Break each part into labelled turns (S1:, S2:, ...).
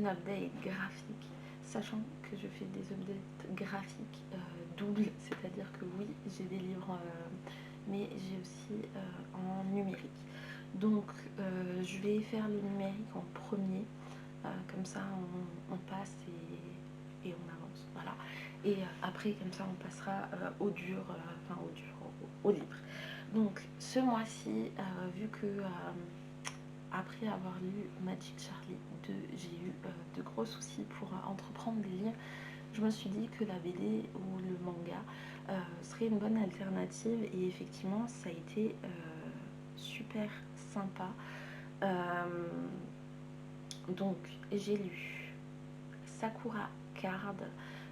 S1: une update graphique, sachant que je fais des updates graphiques doubles, c'est-à-dire que oui, j'ai des livres, mais j'ai aussi en numérique. Donc je vais faire le numérique en premier, comme ça on passe et on avance, voilà. Et après comme ça on passera au dur, enfin au dur, au livre. Donc ce mois-ci, vu que après avoir lu Magic Charlie 2, j'ai eu de gros soucis pour entreprendre des livres, je me suis dit que la BD ou le manga serait une bonne alternative et effectivement ça a été super sympa. Donc j'ai lu Sakura Card,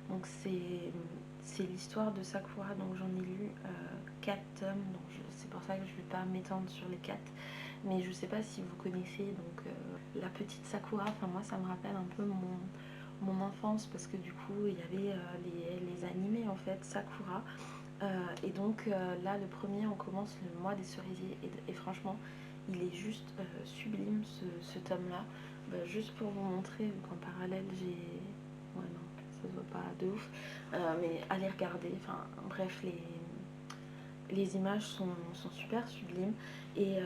S1: donc c'est l'histoire de Sakura, donc j'en ai lu 4 tomes, donc c'est pour ça que je ne vais pas m'étendre sur les 4, mais je sais pas si vous connaissez donc la petite Sakura, enfin moi ça me rappelle un peu mon enfance parce que du coup il y avait les animés en fait Sakura. Et donc là le premier on commence le mois des cerisiers et franchement il est juste sublime ce tome là. Juste pour vous montrer, vu qu'en parallèle j'ai... Ouais non, ça se voit pas de ouf. Mais allez regarder, enfin bref, les images sont super sublimes. Et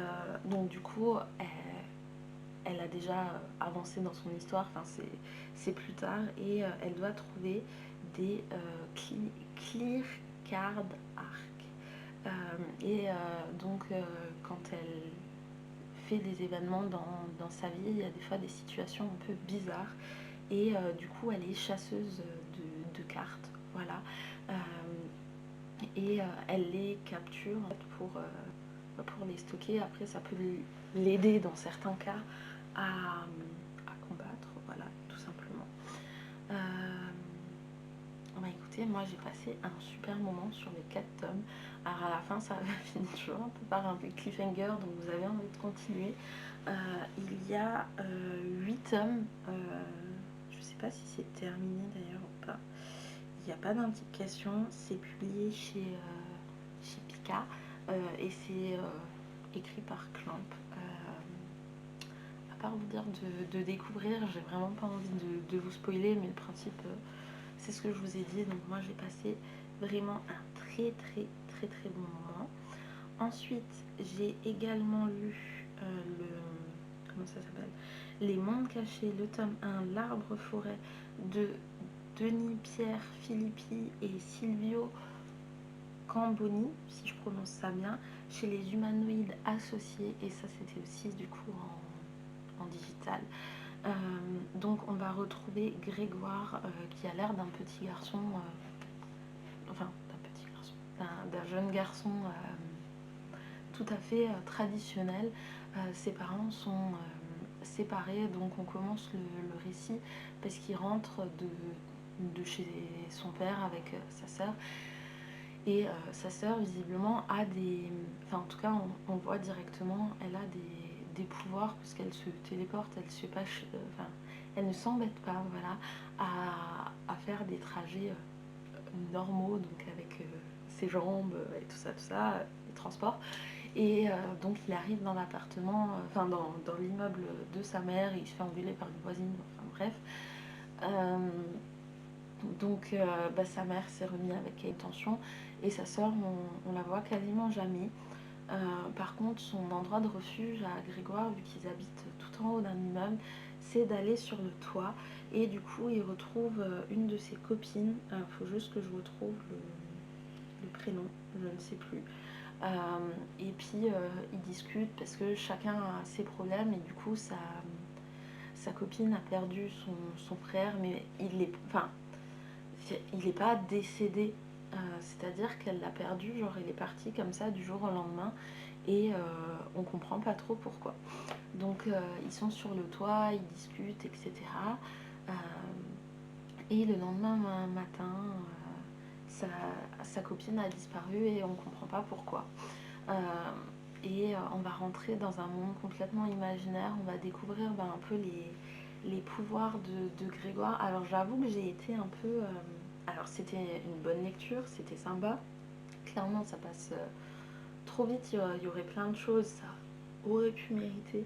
S1: donc du coup, elle a déjà avancé dans son histoire, enfin c'est plus tard. Et elle doit trouver des clear card arc. Donc quand elle fait des événements dans sa vie, il y a des fois des situations un peu bizarres et du coup elle est chasseuse de cartes, voilà. Euh, elle les capture en fait, pour les stocker. Après ça peut l'aider dans certains cas à combattre, voilà, tout simplement. Bah écoutez, moi j'ai passé un super moment sur les 4 tomes. Alors à la fin ça finit toujours un peu par un peu cliffhanger, donc vous avez envie de continuer. Il y a 8 tomes, je sais pas si c'est terminé d'ailleurs ou pas. Il n'y a pas d'indication, c'est publié chez Pika et c'est écrit par Clamp. À part vous dire de découvrir, j'ai vraiment pas envie de vous spoiler, mais le principe c'est ce que je vous ai dit. Donc moi j'ai passé vraiment un très très très très bon moment. Ensuite j'ai également lu le... comment ça s'appelle, Les Mondes Cachés, le tome 1, L'Arbre Forêt de Denis Pierre Filippi et Silvio Camboni, si je prononce ça bien, chez les Humanoïdes Associés, et ça c'était aussi du coup en digital. Donc on va retrouver Grégoire qui a l'air d'un petit garçon, enfin d'un petit garçon, d'un jeune garçon tout à fait traditionnel. Ses parents sont séparés, donc on commence le récit parce qu'il rentre de chez son père avec sa sœur. Et sa sœur visiblement a des... Enfin en tout cas on voit directement, elle a des pouvoirs parce qu'elle se téléporte, elle se pas... Enfin elle ne s'embête pas, voilà, à faire des trajets normaux, donc avec ses jambes et tout ça, les transports. Et donc il arrive dans l'appartement, enfin dans l'immeuble de sa mère, et il se fait engueuler par une voisine, enfin bref. Donc sa mère s'est remise avec intention et sa sœur on la voit quasiment jamais. Par contre son endroit de refuge à Grégoire, vu qu'ils habitent tout en haut d'un immeuble, c'est d'aller sur le toit et du coup il retrouve une de ses copines. Faut juste que je retrouve le prénom, je ne sais plus. Et puis ils discutent parce que chacun a ses problèmes et du coup sa copine a perdu son frère, mais il n'est pas décédé, c'est-à-dire qu'elle l'a perdu, genre il est parti comme ça du jour au lendemain et on comprend pas trop pourquoi. Donc ils sont sur le toit, ils discutent, etc. Euh, et le lendemain matin, sa copine a disparu et on comprend pas pourquoi. Euh, on va rentrer dans un monde complètement imaginaire, on va découvrir un peu les pouvoirs de Grégoire. Alors j'avoue que j'ai été un peu... alors c'était une bonne lecture, c'était sympa. Clairement ça passe trop vite, il y aurait plein de choses, ça aurait pu mériter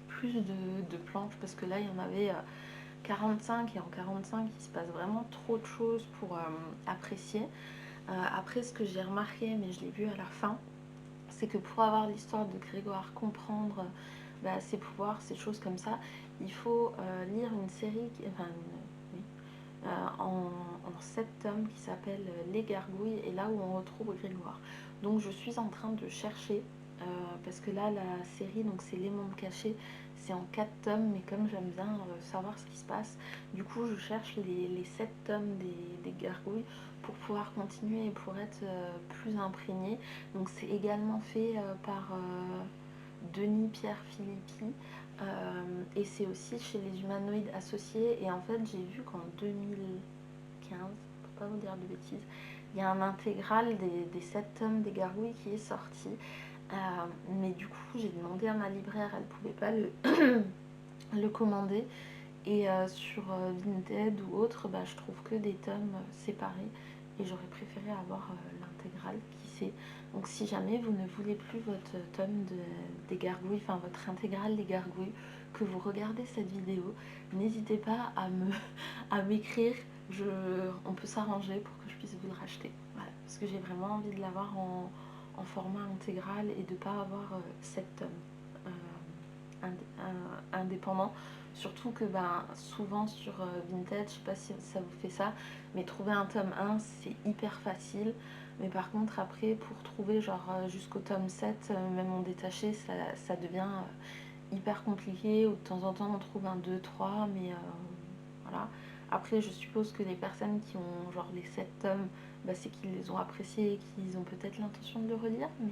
S1: plus de planches parce que là il y en avait 45 et en 45 il se passe vraiment trop de choses pour apprécier. Après ce que j'ai remarqué, mais je l'ai vu à la fin, c'est que pour avoir l'histoire de Grégoire, comprendre ses pouvoirs, ces choses comme ça, il faut lire une série, oui, en 7 tomes qui s'appelle Les Gargouilles, et là où on retrouve Grégoire. Donc je suis en train de chercher, parce que là la série, donc c'est Les Mondes Cachés, c'est en 4 tomes, mais comme j'aime bien savoir ce qui se passe, du coup je cherche les 7 tomes des Gargouilles pour pouvoir continuer et pour être plus imprégnée. Donc c'est également fait par Denis Pierre Philippi, et c'est aussi chez les Humanoïdes Associés. Et en fait j'ai vu qu'en 2015, pour pas vous dire de bêtises, il y a un intégral des 7 tomes des Gargouilles qui est sorti. Mais du coup j'ai demandé à ma libraire, elle pouvait pas le commander. Et sur Vinted ou autre, je trouve que des tomes séparés. Et j'aurais préféré avoir l'intégrale, qui sait. Donc si jamais vous ne voulez plus votre tome des Gargouilles, enfin votre intégrale des Gargouilles, que vous regardez cette vidéo, n'hésitez pas à m'écrire. On peut s'arranger pour que je puisse vous le racheter. Voilà. Parce que j'ai vraiment envie de l'avoir en format intégral et de ne pas avoir 7 tomes indépendants. Surtout que souvent sur Vinted, je sais pas si ça vous fait ça, mais trouver un tome 1 c'est hyper facile. Mais par contre après pour trouver genre jusqu'au tome 7, même en détaché, ça devient hyper compliqué. Ou de temps en temps on trouve un 2-3, mais voilà. Après je suppose que les personnes qui ont genre les 7 tomes, c'est qu'ils les ont appréciés et qu'ils ont peut-être l'intention de le relire, mais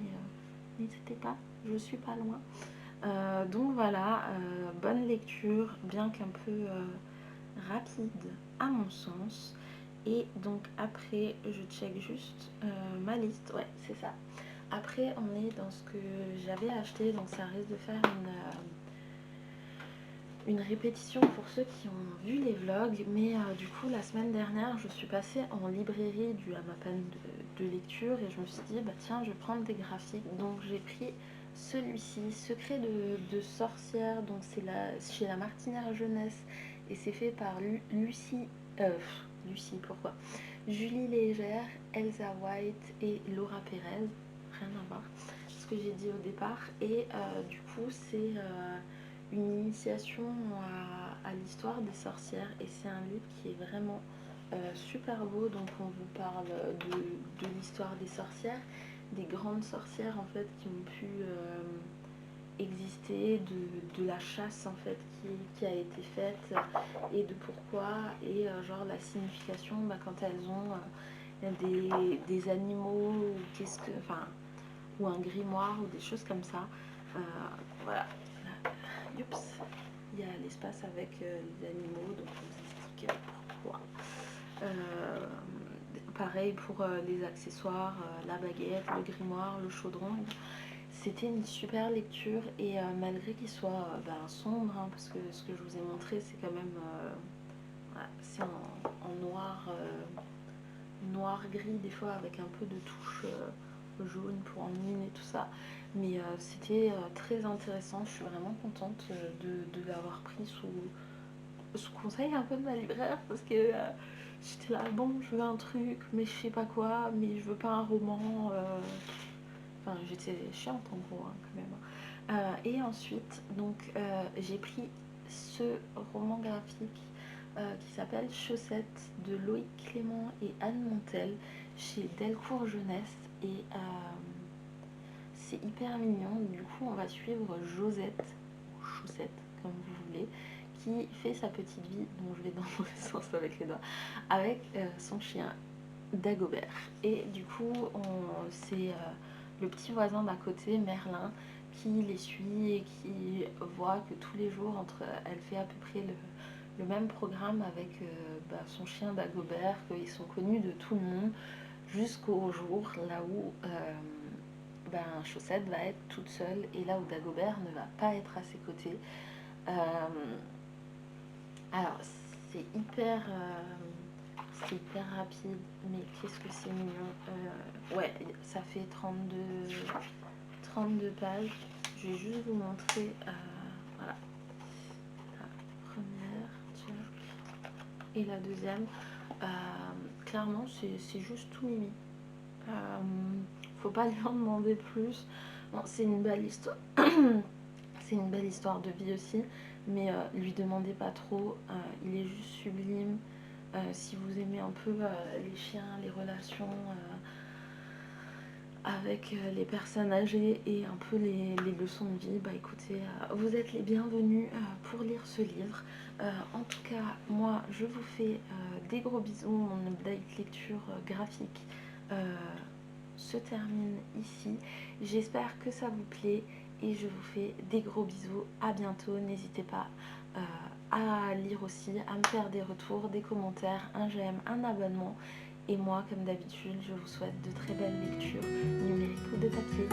S1: n'hésitez pas, je suis pas loin. Donc voilà, bonne lecture, bien qu'un peu rapide à mon sens. Et donc après, je check juste ma liste, ouais c'est ça. Après on est dans ce que j'avais acheté, donc ça risque de faire une répétition pour ceux qui ont vu les vlogs. Mais du coup la semaine dernière je suis passée en librairie dû à ma panne de lecture, et je me suis dit tiens je vais prendre des graphiques. Donc j'ai pris celui-ci, Secret de sorcière, donc c'est chez la Martinière Jeunesse, et c'est fait par Lucie, pourquoi Julie Légère, Elsa White et Laura Pérez, rien à voir, ce que j'ai dit au départ. Et du coup c'est une initiation à l'histoire des sorcières, et c'est un livre qui est vraiment super beau. Donc on vous parle de l'histoire des sorcières, des grandes sorcières en fait qui ont pu exister, de la chasse en fait qui a été faite, et de pourquoi, et genre la signification quand elles ont des animaux, ou ou un grimoire ou des choses comme ça. Voilà. Oups. Il y a l'espace avec les animaux, donc on vous explique pourquoi. Pareil pour les accessoires, la baguette, le grimoire, le chaudron. C'était une super lecture, et malgré qu'il soit sombre, parce que ce que je vous ai montré c'est quand même voilà, c'est en noir gris des fois avec un peu de touche jaune pour en et tout ça, mais c'était très intéressant. Je suis vraiment contente de l'avoir pris sous conseil un peu de ma libraire, parce que j'étais là je veux un truc mais je sais pas quoi, mais je veux pas un roman, enfin j'étais chiante en gros quand même. Et ensuite donc j'ai pris ce roman graphique qui s'appelle Chaussettes, de Loïc Clément et Anne Montel, chez Delcourt Jeunesse. Et c'est hyper mignon. Du coup on va suivre Josette, ou Chaussette comme vous voulez, qui fait sa petite vie, donc je vais dans le mauvais sens avec les doigts, avec son chien Dagobert. Et du coup c'est le petit voisin d'à côté, Merlin, qui les suit et qui voit que tous les jours elle fait à peu près le même programme avec son chien Dagobert, qu'ils sont connus de tout le monde, jusqu'au jour là où Chaussette va être toute seule, et là où Dagobert ne va pas être à ses côtés. Alors c'est hyper rapide, mais qu'est-ce que c'est mignon. Ouais, ça fait 32 pages. Je vais juste vous montrer voilà, la première, tiens, Et la deuxième, clairement, c'est juste tout mimi. Faut pas lui en demander plus. Bon, c'est une belle histoire. C'est une belle histoire de vie aussi, mais lui demandez pas trop. Il est juste sublime. Si vous aimez un peu les chiens, les relations avec les personnes âgées et un peu les leçons de vie, bah écoutez, vous êtes les bienvenus pour lire ce livre. En tout cas, moi je vous fais des gros bisous. Mon update lecture graphique se termine ici. J'espère que ça vous plaît et je vous fais des gros bisous. À bientôt. N'hésitez pas à lire aussi, à me faire des retours, des commentaires, un j'aime, un abonnement. Et moi, comme d'habitude, je vous souhaite de très belles lectures numériques ou de papier.